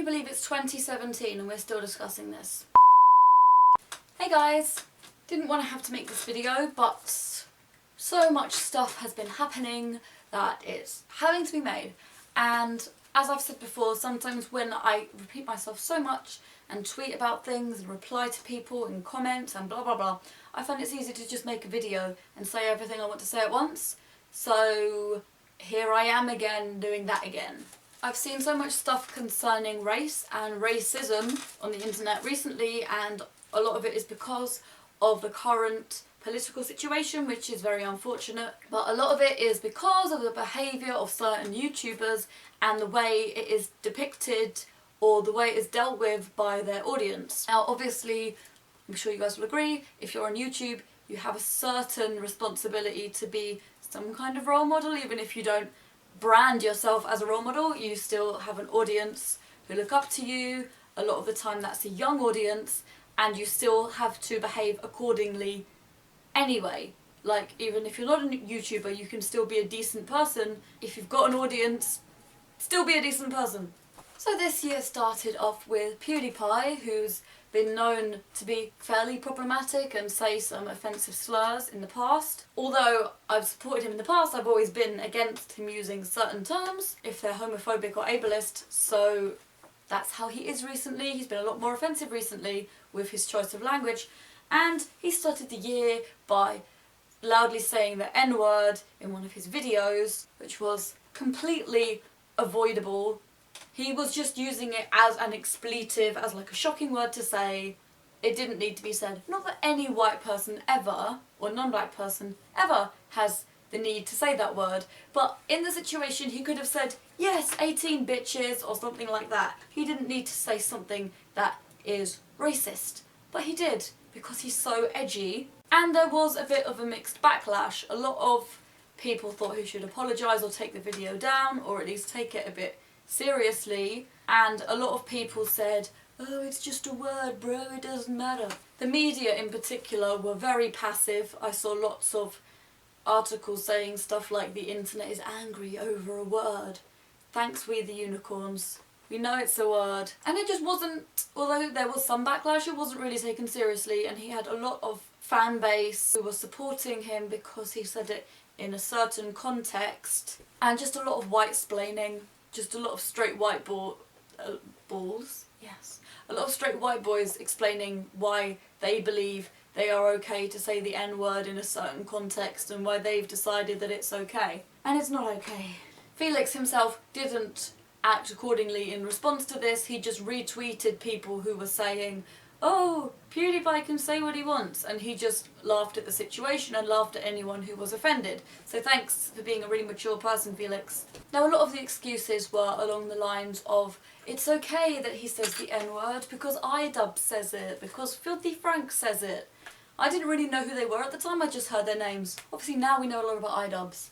you believe it's 2017 and we're still discussing this? Hey guys! Didn't want to have to make this video, but so much stuff has been happening that it's having to be made. And as I've said before, sometimes when I repeat myself so much and tweet about things and reply to people and comment and blah blah blah, I find it's easy to just make a video and say everything I want to say at once. So here I am again doing that again. I've seen so much stuff concerning race and racism on the internet recently, and a lot of it is because of the current political situation, which is very unfortunate, but a lot of it is because of the behaviour of certain YouTubers and the way it is depicted or the way it is dealt with by their audience. Now obviously, I'm sure you guys will agree, if you're on YouTube you have a certain responsibility to be some kind of role model. Even if you don't brand yourself as a role model, you still have an audience who look up to you. A lot of the time that's a young audience, and you still have to behave accordingly anyway. Like, even if you're not a YouTuber, you can still be a decent person. If you've got an audience, still be a decent person. So this year started off with PewDiePie, who's been known to be fairly problematic and say some offensive slurs in the past. Although I've supported him in the past, I've always been against him using certain terms if they're homophobic or ableist, so that's how he is recently. He's been a lot more offensive recently with his choice of language, and he started the year by loudly saying the N-word in one of his videos, which was completely avoidable. He was just using it as an expletive, as like a shocking word to say. It didn't need to be said. Not that any white person ever, or non-black person ever, has the need to say that word, but in the situation he could have said, yes, 18 bitches, or something like that. He didn't need to say something that is racist, but he did, because he's so edgy. And there was a bit of a mixed backlash. A lot of people thought he should apologise or take the video down, or at least take it a bit seriously, and a lot of people said, oh, it's just a word, bro, it doesn't matter. The media in particular were very passive. I saw lots of articles saying stuff like the internet is angry over a word. Thanks, we the unicorns. We know it's a word. And it just wasn't, although there was some backlash, it wasn't really taken seriously, and he had a lot of fan base who was supporting him because he said it in a certain context, and just a lot of white-splaining. Just a lot of straight white balls? Yes. A lot of straight white boys explaining why they believe they are okay to say the N-word in a certain context and why they've decided that it's okay. And it's not okay. Felix himself didn't act accordingly in response to this. He just retweeted people who were saying, oh, PewDiePie can say what he wants, and he just laughed at the situation and laughed at anyone who was offended. So thanks for being a really mature person, Felix. Now a lot of the excuses were along the lines of, it's okay that he says the N-word because iDub says it, because Filthy Frank says it. I didn't really know who they were at the time, I just heard their names. Obviously now we know a lot about iDubbbz,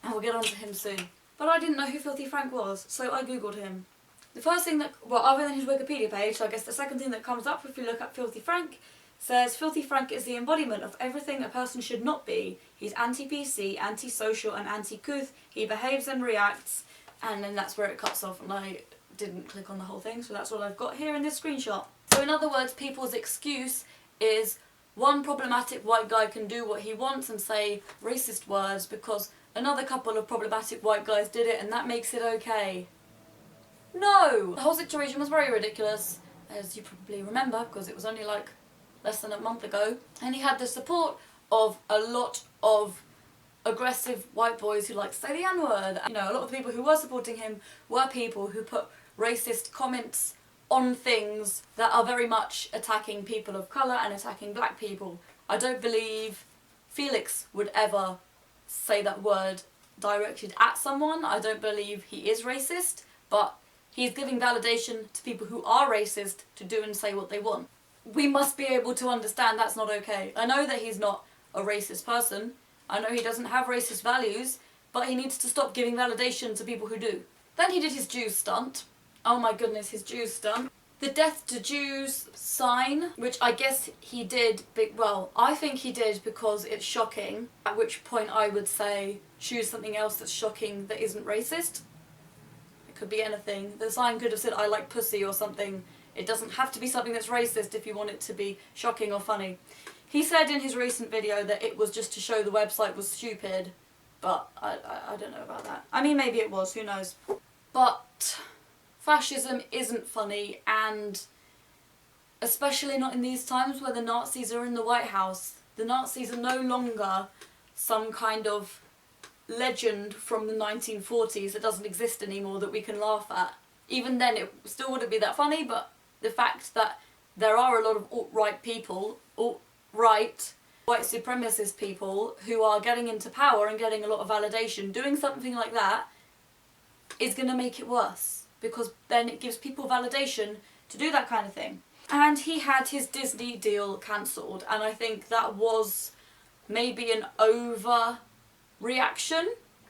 and we'll get on to him soon. But I didn't know who Filthy Frank was, so I googled him. The first thing that, well, other than his Wikipedia page, so I guess the second thing that comes up if you look at Filthy Frank, says Filthy Frank is the embodiment of everything a person should not be. He's anti-PC, anti-social and anti-couth. He behaves and reacts, and then that's where it cuts off, and I didn't click on the whole thing, so that's what I've got here in this screenshot. So in other words, people's excuse is one problematic white guy can do what he wants and say racist words because another couple of problematic white guys did it and that makes it okay. No! The whole situation was very ridiculous, as you probably remember, because it was only like less than a month ago. And he had the support of a lot of aggressive white boys who like to say the N-word. You know, a lot of the people who were supporting him were people who put racist comments on things that are very much attacking people of colour and attacking black people. I don't believe Felix would ever say that word directed at someone. I don't believe he is racist, but he's giving validation to people who are racist to do and say what they want. We must be able to understand that's not okay. I know that he's not a racist person. I know he doesn't have racist values, but he needs to stop giving validation to people who do. Then he did his Jews stunt. Oh my goodness, his Jews stunt. The Death to Jews sign, which I guess he did, well, I think he did because it's shocking, at which point I would say choose something else that's shocking that isn't racist. could be anything. The sign could have said, I like pussy or something. It doesn't have to be something that's racist if you want it to be shocking or funny. He said in his recent video that it was just to show the website was stupid, but I don't know about that. I mean, maybe it was, who knows. But fascism isn't funny, and especially not in these times where the Nazis are in the White House. The Nazis are no longer some kind of legend from the 1940s that doesn't exist anymore that we can laugh at. Even then it still wouldn't be that funny, but the fact that there are a lot of alt-right people, alt-right, white supremacist people who are getting into power and getting a lot of validation, doing something like that is going to make it worse, because then it gives people validation to do that kind of thing. And he had his Disney deal cancelled, and I think that was maybe an overreaction,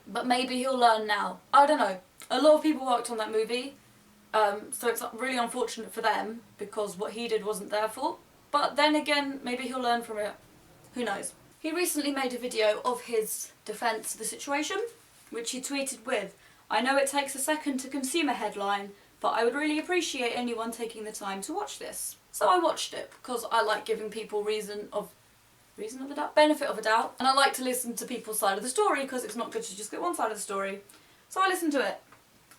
but maybe he'll learn now. I don't know. A lot of people worked on that movie, so it's really unfortunate for them, because what he did wasn't their fault. But then again, maybe he'll learn from it. Who knows? He recently made a video of his defence of the situation, which he tweeted with, I know it takes a second to consume a headline, but I would really appreciate anyone taking the time to watch this. So I watched it, because I like giving people benefit of a doubt, and I like to listen to people's side of the story, because it's not good to just get one side of the story. So I listened to it.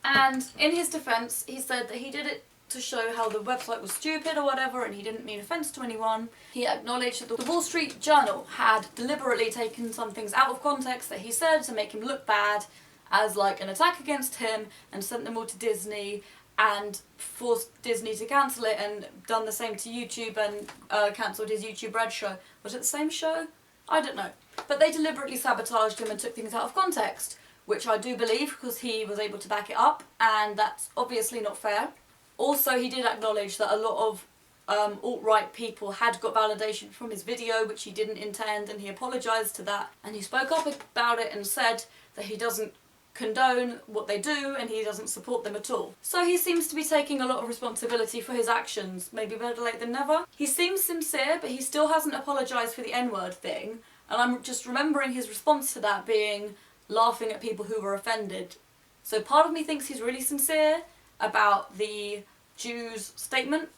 And in his defence, he said that he did it to show how the website was stupid or whatever, and he didn't mean offence to anyone. He acknowledged that the Wall Street Journal had deliberately taken some things out of context that he said to make him look bad, as like an attack against him, and sent them all to Disney, and forced Disney to cancel it, and done the same to YouTube, and cancelled his YouTube Red show. Was it the same show? I don't know. But they deliberately sabotaged him and took things out of context, which I do believe, because he was able to back it up, and that's obviously not fair. Also, he did acknowledge that a lot of alt-right people had got validation from his video, which he didn't intend, and he apologised to that. And he spoke up about it and said that he doesn't condone what they do and he doesn't support them at all. So he seems to be taking a lot of responsibility for his actions. Maybe better late than never. He seems sincere, but he still hasn't apologised for the N-word thing. And I'm just remembering his response to that being laughing at people who were offended. So part of me thinks he's really sincere about the Jews statement,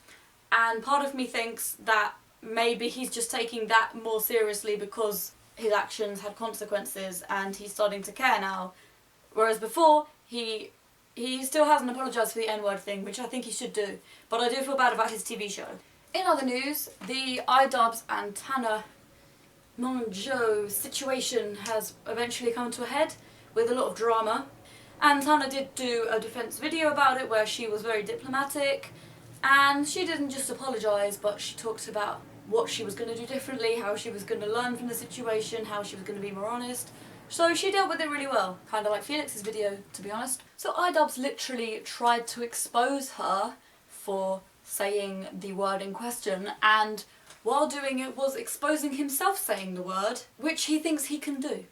and part of me thinks that maybe he's just taking that more seriously because his actions had consequences and he's starting to care now. Whereas before, he still hasn't apologised for the N-word thing, which I think he should do. But I do feel bad about his TV show. In other news, the iDubbbz and Tana Mongeau situation has eventually come to a head with a lot of drama. And Tana did do a defence video about it where she was very diplomatic, and she didn't just apologise, but she talked about what she was going to do differently, how she was going to learn from the situation, how she was going to be more honest. So she dealt with it really well, kind of like Felix's video, to be honest. So iDubbbz literally tried to expose her for saying the word in question, and while doing it was exposing himself saying the word, which he thinks he can do.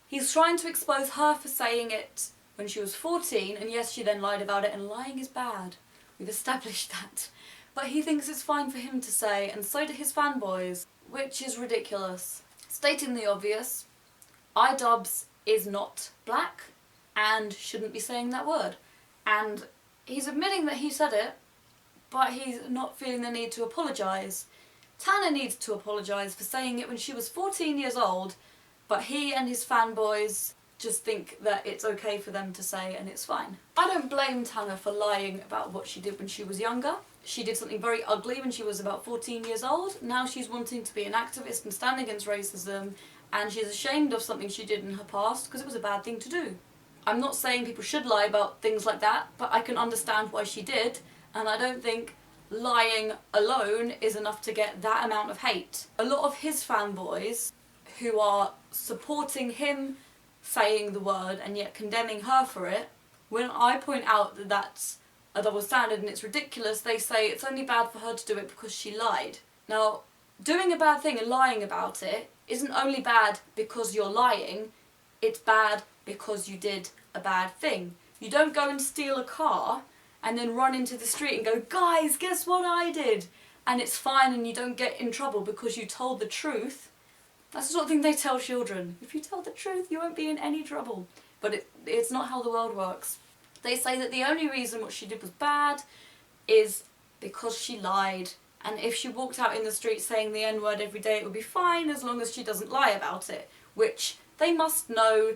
He's trying to expose her for saying it when she was 14, and yes, she then lied about it, and lying is bad. We've established that. But he thinks it's fine for him to say, and so do his fanboys, which is ridiculous. Stating the obvious, iDubbbz is not black and shouldn't be saying that word. And he's admitting that he said it, but he's not feeling the need to apologise. Tana needs to apologise for saying it when she was 14 years old, but he and his fanboys just think that it's okay for them to say, and it's fine. I don't blame Tana for lying about what she did when she was younger. She did something very ugly when she was about 14 years old. Now she's wanting to be an activist and stand against racism, and she's ashamed of something she did in her past because it was a bad thing to do. I'm not saying people should lie about things like that, but I can understand why she did, and I don't think lying alone is enough to get that amount of hate. A lot of his fanboys who are supporting him saying the word and yet condemning her for it, when I point out that that's a double standard and it's ridiculous, they say it's only bad for her to do it because she lied. Now, doing a bad thing and lying about it isn't only bad because you're lying, it's bad because you did a bad thing. You don't go and steal a car and then run into the street and go, guys, guess what I did? And it's fine and you don't get in trouble because you told the truth. That's the sort of thing they tell children. If you tell the truth, you won't be in any trouble. But it's not how the world works. They say that the only reason what she did was bad is because she lied, and if she walked out in the street saying the N-word every day it would be fine as long as she doesn't lie about it, which they must know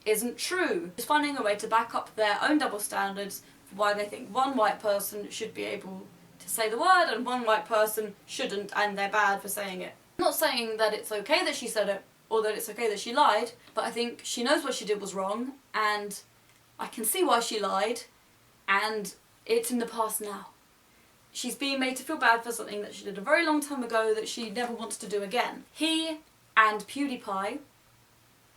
isn't true. Just finding a way to back up their own double standards for why they think one white person should be able to say the word and one white person shouldn't, and they're bad for saying it. I'm not saying that it's okay that she said it or that it's okay that she lied, but I think she knows what she did was wrong, and I can see why she lied, and it's in the past now. She's being made to feel bad for something that she did a very long time ago that she never wants to do again. He and PewDiePie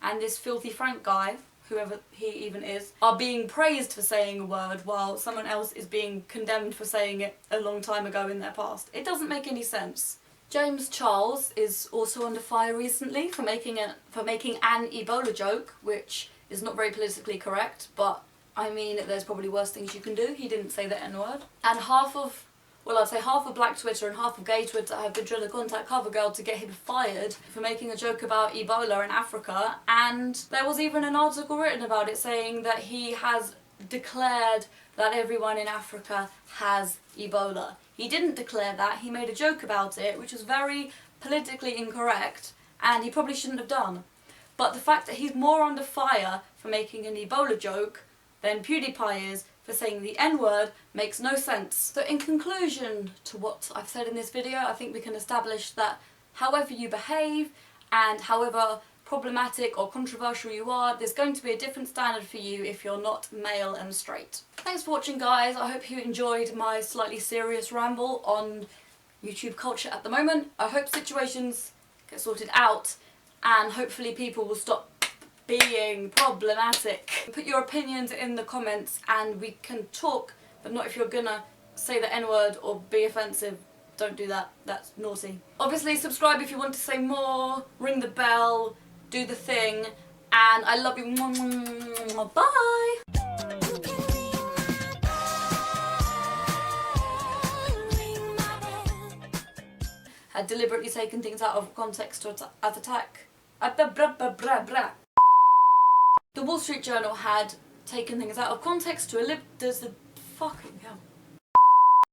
and this filthy Frank guy, whoever he even is, are being praised for saying a word while someone else is being condemned for saying it a long time ago in their past. It doesn't make any sense. James Charles is also under fire recently for making an Ebola joke, which is not very politically correct, but I mean, there's probably worse things you can do. He didn't say the N-word. And half of black Twitter and half of gay Twitter have been trying to contact CoverGirl to get him fired for making a joke about Ebola in Africa, and there was even an article written about it saying that he has declared that everyone in Africa has Ebola. He didn't declare that, he made a joke about it, which was very politically incorrect, and he probably shouldn't have done. But the fact that he's more under fire for making an Ebola joke than PewDiePie is for saying the N-word makes no sense. So in conclusion to what I've said in this video, I think we can establish that however you behave and however problematic or controversial you are, there's going to be a different standard for you if you're not male and straight. Thanks for watching, guys. I hope you enjoyed my slightly serious ramble on YouTube culture at the moment. I hope situations get sorted out and hopefully people will stop being problematic. Put your opinions in the comments and we can talk, but not if you're gonna say the N-word or be offensive. Don't do that, that's naughty. Obviously subscribe if you want to say more, ring the bell, do the thing, and I love you. Bye! Had deliberately taken things out of context to attack. The Wall Street Journal had taken things out of context to does the fucking hell.